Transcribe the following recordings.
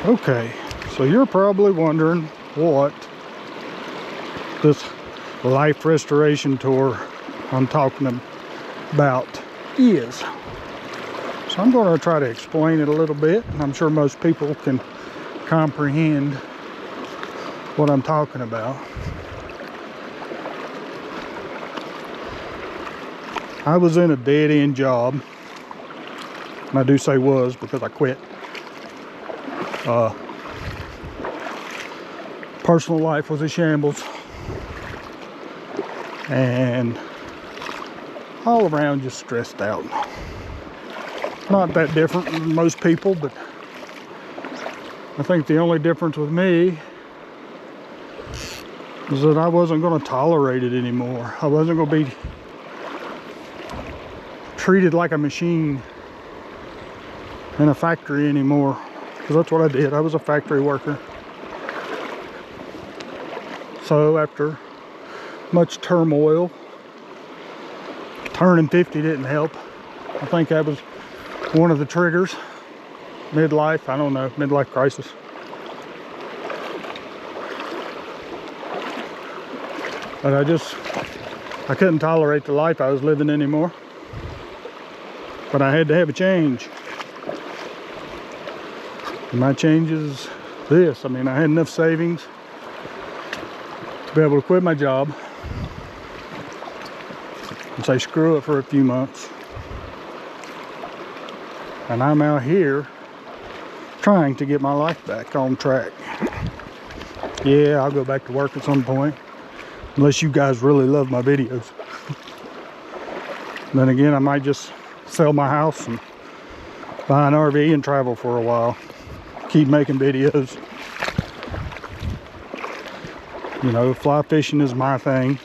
Okay, so you're probably wondering what this life restoration tour I'm talking about is. So I'm going to try to explain it a little bit. I'm sure most people can comprehend what I'm talking about. I was in a dead-end job, and I do say was because I quit. Personal life was a shambles, and all around just stressed out. Not that different than most people, but I think the only difference with me is that I wasn't going to tolerate it anymore. I wasn't going to be treated like a machine in a factory anymore, because that's what I did. I was a factory worker. So after much turmoil, turning 50 didn't help. I think that was one of the triggers. Midlife, I don't know, midlife crisis. But I couldn't tolerate the life I was living anymore. But I had to have a change. And my change is this. I mean, I had enough savings to be able to quit my job and say screw it for a few months. And I'm out here trying to get my life back on track. Yeah, I'll go back to work at some point, unless you guys really love my videos. Then again, I might just sell my house and buy an RV and travel for a while. Keep making videos. You know, fly fishing is my thing.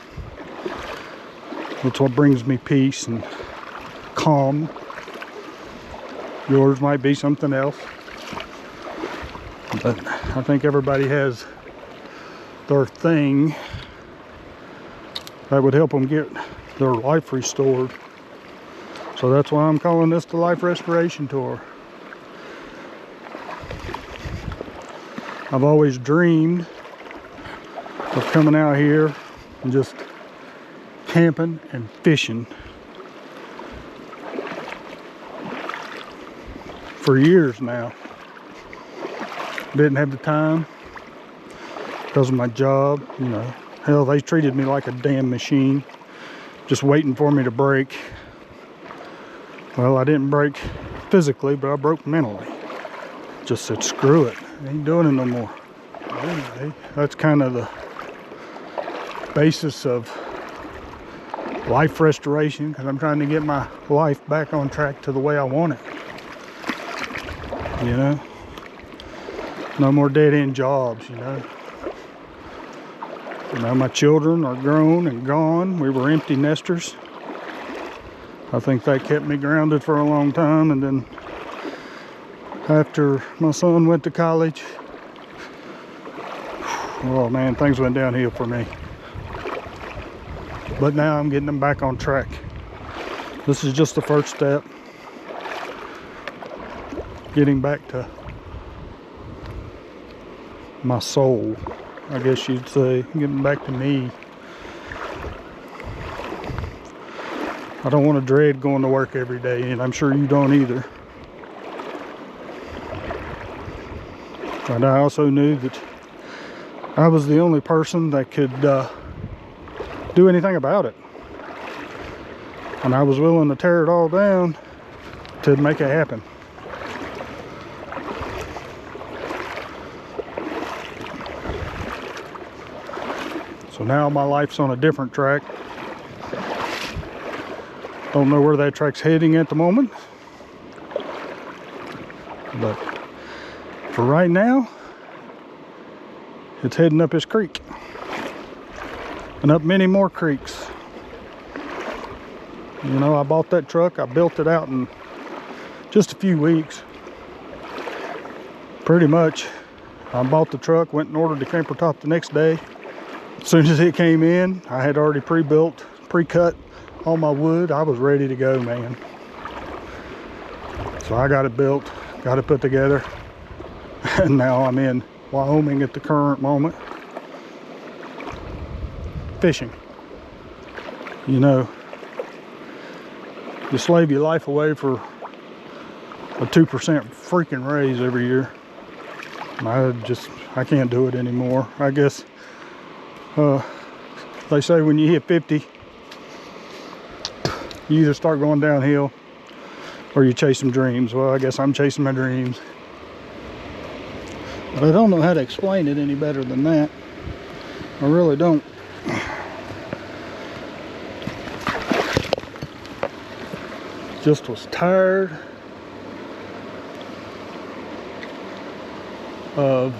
That's what brings me peace and calm. Yours might be something else. But I think everybody has their thing that would help them get their life restored. So that's why I'm calling this the Life Restoration Tour. I've always dreamed of coming out here and just camping and fishing for years now. Didn't have the time because of my job, you know. Hell, they treated me like a damn machine, just waiting for me to break. Well, I didn't break physically, but I broke mentally. Just said, screw it, I ain't doing it no more. Anyway, that's kind of the basis of life restoration, because I'm trying to get my life back on track to the way I want it. You know? No more dead-end jobs, you know? You know, my children are grown and gone. We were empty nesters. I think that kept me grounded for a long time, and then after my son went to college, oh man, things went downhill for me. But now I'm getting them back on track. This is just the first step. Getting back to my soul, I guess you'd say. Getting back to me. I don't want to dread going to work every day, and I'm sure you don't either. And I also knew that I was the only person that could do anything about it. And I was willing to tear it all down to make it happen. So now my life's on a different track. Don't know where that track's heading at the moment. But for right now, it's heading up this creek. And up many more creeks. You know, I bought that truck, I built it out in just a few weeks. Pretty much, I bought the truck, went and ordered the camper top the next day. As soon as it came in, I had already pre-built, pre-cut all my wood. I was ready to go, man. So I got it built, got it put together. And now I'm in Wyoming at the current moment, fishing. You know, you slave your life away for a 2% freaking raise every year. I can't do it anymore. I guess they say when you hit 50, you either start going downhill or you chase some dreams. Well, I guess I'm chasing my dreams. But I don't know how to explain it any better than that. I really don't. Just was tired of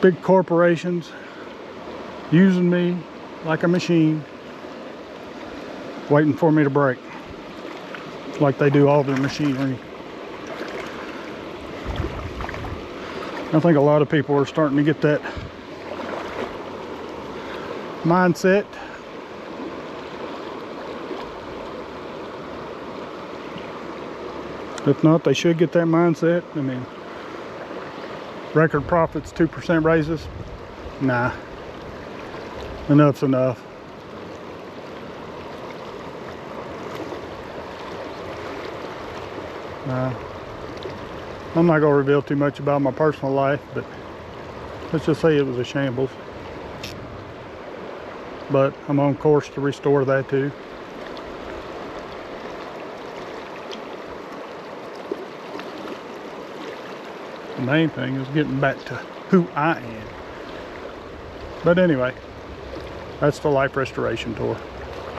big corporations using me like a machine, waiting for me to break, like they do all their machinery. I think a lot of people are starting to get that mindset. If not, they should get that mindset. I mean, record profits, 2% raises. Nah, enough's enough. I'm not going to reveal too much about my personal life, but let's just say it was a shambles. But I'm on course to restore that too. The main thing is getting back to who I am. But anyway, that's the life restoration tour.